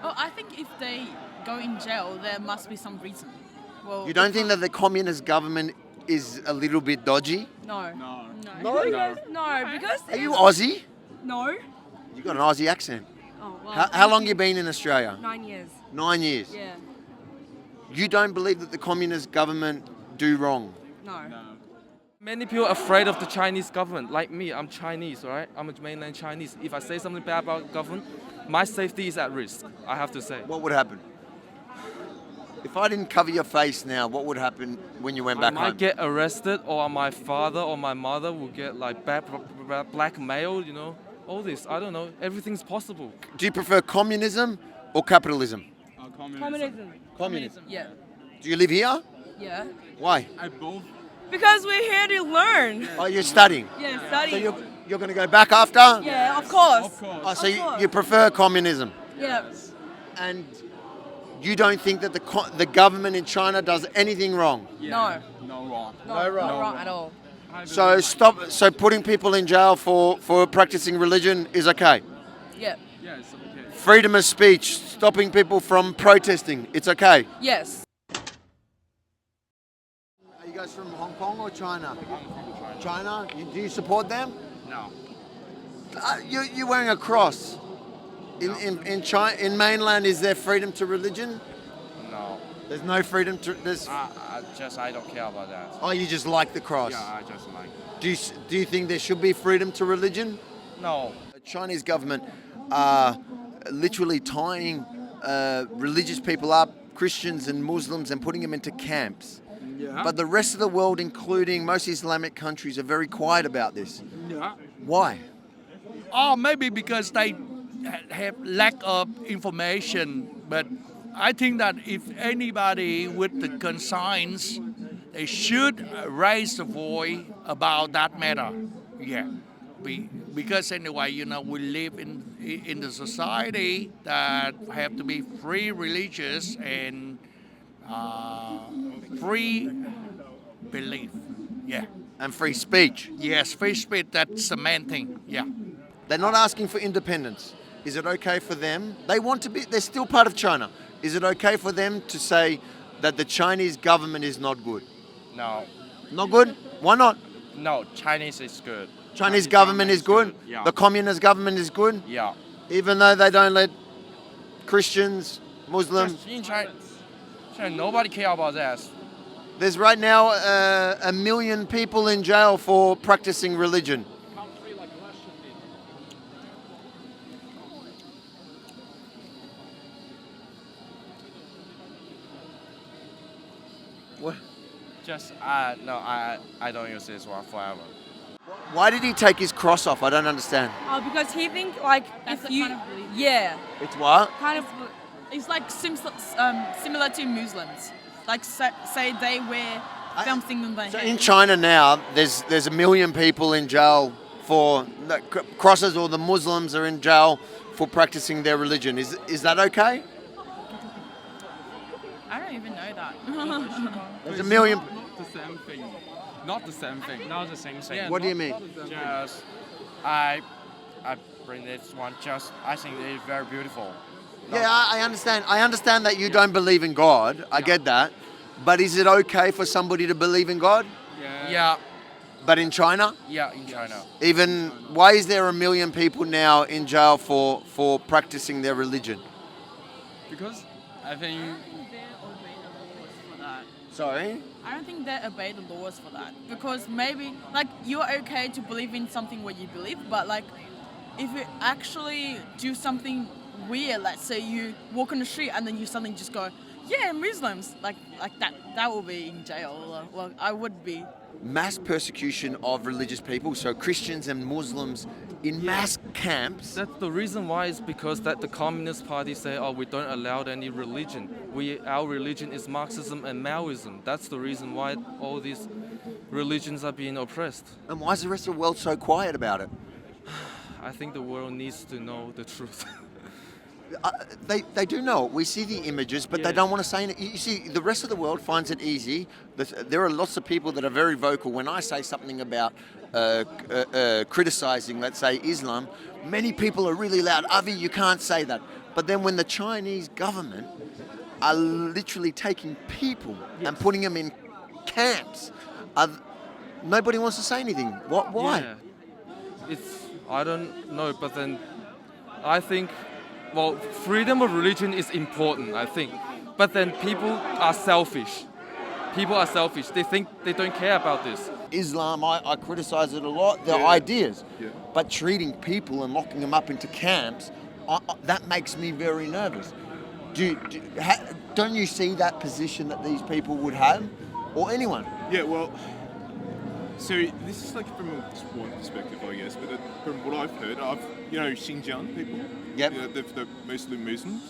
Oh, I think if they go in jail, there must be some reason. Well, You don't think that the communist government is a little bit dodgy? No. No. No. No, because Are you Aussie? no. You got an Aussie accent. Oh well. How long you been in Australia? 9 years. 9 years. Yeah. You don't believe that the communist government do wrong? No. Many people are afraid of the Chinese government. Like me, I'm Chinese, right? I'm a mainland Chinese. If I say something bad about government, my safety is at risk, I have to say. What would happen? If I didn't cover your face now, what would happen when you went I back might home? get arrested, or my father or my mother will get like blackmail, all this. I don't know. Everything's possible. Do you prefer communism or capitalism? Communism. Communism. Yeah. Do you live here? Yeah. Why? I both. Because we're here to learn. Oh, you're studying. Yeah, So study. you're going to go back after? Yeah, of course. Of course. Oh, so Of you course. prefer communism. Yeah. And you don't think that the government in China does anything wrong? No. No wrong. No, wrong. not wrong at all. So so putting people in jail for practicing religion is okay? Yeah. Yeah, it's okay. Freedom of speech, stopping people from protesting, it's okay? Yes. Are you guys from Hong Kong or China? China? Do you support them? No. You're wearing a cross. In China, in mainland, is there freedom to religion? No. There's no freedom to this. I don't care about that. Oh, you just like the cross. I just like. Do you think there should be freedom to religion? No. The Chinese government are literally tying religious people up, Christians and Muslims, and putting them into camps. Yeah. But the rest of the world, including most Islamic countries, are very quiet about this. Yeah. Why? Or maybe because they have lack of information. But I think that if anybody with the conscience, they should raise the voice about that matter. Yeah. Because anyway, we live in the society that have to be free religious and free belief. Yeah. And free speech. Yes, free speech, that's the main thing. Yeah. They're not asking for independence. Is it okay for them? They're still part of China. Is it okay for them to say that the Chinese government is not good? No. Not good? Why not? No, Chinese is good. Chinese government is good? Yeah. The communist government is good? Yeah. Even though they don't let Christians, Muslims... Just in China, nobody care about that. There's right now 1 million people in jail for practicing religion. What? I don't use this one forever. Why did he take his cross off? I don't understand. Because he think like That's if the you kind of belief. yeah, It's what? kind of It's like similar to Muslims. Like say they wear something on their So head. in China now, there's 1 million people in jail for crosses, or the Muslims are in jail for practicing their religion. Is that okay? I don't even know that. There's 1 million. Not the same thing. Not the same thing. Not the same thing. What do you mean? Just I bring this one. I think it is very beautiful. Yeah, I understand. I understand that you don't believe in God. I get that. But is it okay for somebody to believe in God? Yeah. But in China? Yeah, in China. Even, why is there 1 million people now in jail for practicing their religion? Because I think Sorry? I don't think they obey the laws for that, because maybe like you're okay to believe in something what you believe, but like if you actually do something weird, let's say you walk on the street and then you suddenly just go, yeah, Muslims, like that will be in jail. Well, I would be. Mass persecution of religious people, so Christians and Muslims in mass camps. That's the reason why is because that the Communist Party say, we don't allow any religion. Our religion is Marxism and Maoism. That's the reason why all these religions are being oppressed. And why is the rest of the world so quiet about it? I think the world needs to know the truth. They do know it. We see the images, but they don't want to say it. You see, the rest of the world finds it easy. There are lots of people that are very vocal. When I say something about criticizing, let's say, Islam, many people are really loud. Avi, you can't say that. But then when the Chinese government are literally taking people and putting them in camps, nobody wants to say anything. Why? Yeah. I don't know, but then I think, well, freedom of religion is important, I think. But then people are selfish. People are selfish. They think they don't care about this. Islam, I criticize it a lot, the ideas. Yeah. But treating people and locking them up into camps, that makes me very nervous. Don't you see that position that these people would have? Or anyone? Yeah, well, so this is like from one perspective, I guess, but from what I've heard, Xinjiang people, Yep. they're mostly Muslims.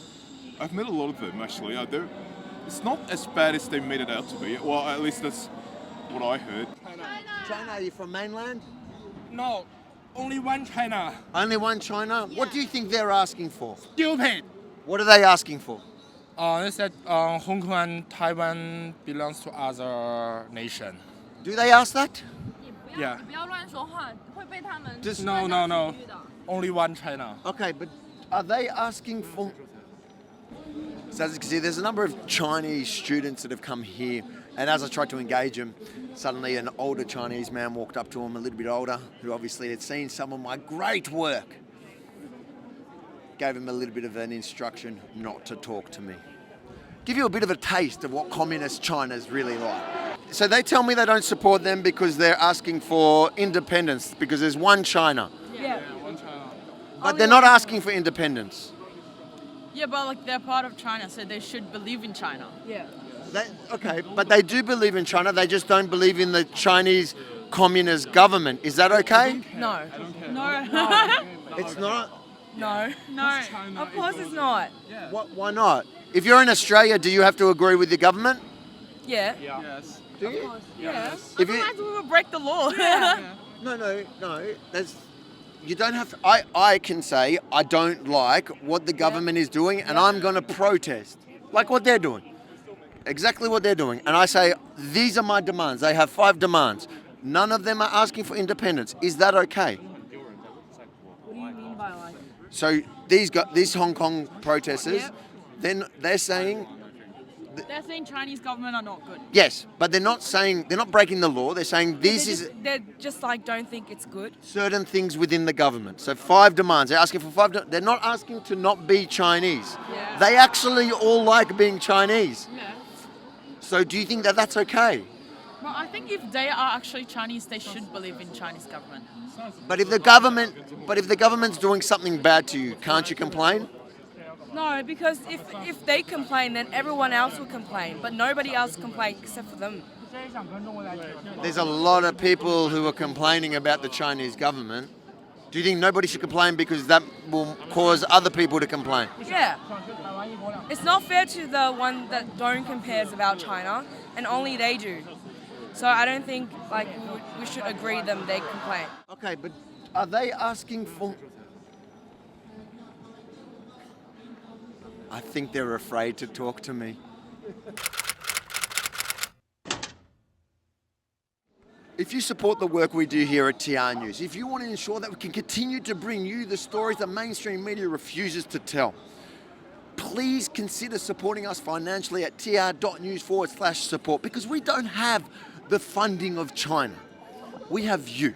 I've met a lot of them actually. It's not as bad as they made it out to be. Well, at least that's what I heard. China, are you from mainland? No, only one China. Only one China? What do you think they're asking for? Stupid. What are they asking for? They said Hong Kong and Taiwan belongs to other nation. Do they ask that? Yeah. 不要乱说话，会被他们 Just- No. Only one China. Okay, but are they asking for... So as you can see, there's a number of Chinese students that have come here, and as I tried to engage them, suddenly an older Chinese man walked up to him, a little bit older, who obviously had seen some of my great work. Gave him a little bit of an instruction not to talk to me. Give you a bit of a taste of what communist China's really like. So they tell me they don't support them because they're asking for independence, because there's one China. Yeah. One China. But they're not asking for independence. Yeah, but like they're part of China, so they should believe in China. Yeah. Okay, but they do believe in China, they just don't believe in the Chinese communist government. Is that okay? No. No. It's not? No. No. Of course it's not. Why not? If you're in Australia, do you have to agree with the government? Yeah. Yes. Do you? Yeah. If you, Otherwise we will break the law. no. You don't have to. I can say I don't like what the government is doing, and I'm going to protest, like what they're doing, exactly what they're doing. And I say these are my demands. They have 5 demands. None of them are asking for independence. Is that okay? What do you mean by like? So these Hong Kong protesters, Yep. then they're saying They're saying Chinese government are not good. yes, but they're not breaking the law. They're saying They're just like don't think it's good. certain things within the government. So 5 demands. They're asking for 5. They're not asking to not be Chinese. Yeah. They actually all like being Chinese. Yeah. So do you think that that's okay? Well, I think if they are actually Chinese, they should believe in Chinese government. But if the government's doing something bad to you, can't you complain? No, because if they complain, then everyone else will complain, but nobody else complains except for them. There's a lot of people who are complaining about the Chinese government. Do you think nobody should complain because that will cause other people to complain? Yeah. It's not fair to the one that don't cares about China, and only they do. So I don't think like we should agree them they complain. Okay, but are they asking for... I think they're afraid to talk to me. If you support the work we do here at TR.NEWS, if you want to ensure that we can continue to bring you the stories that mainstream media refuses to tell, please consider supporting us financially at TR.NEWS/support, because we don't have the funding of China. We have you.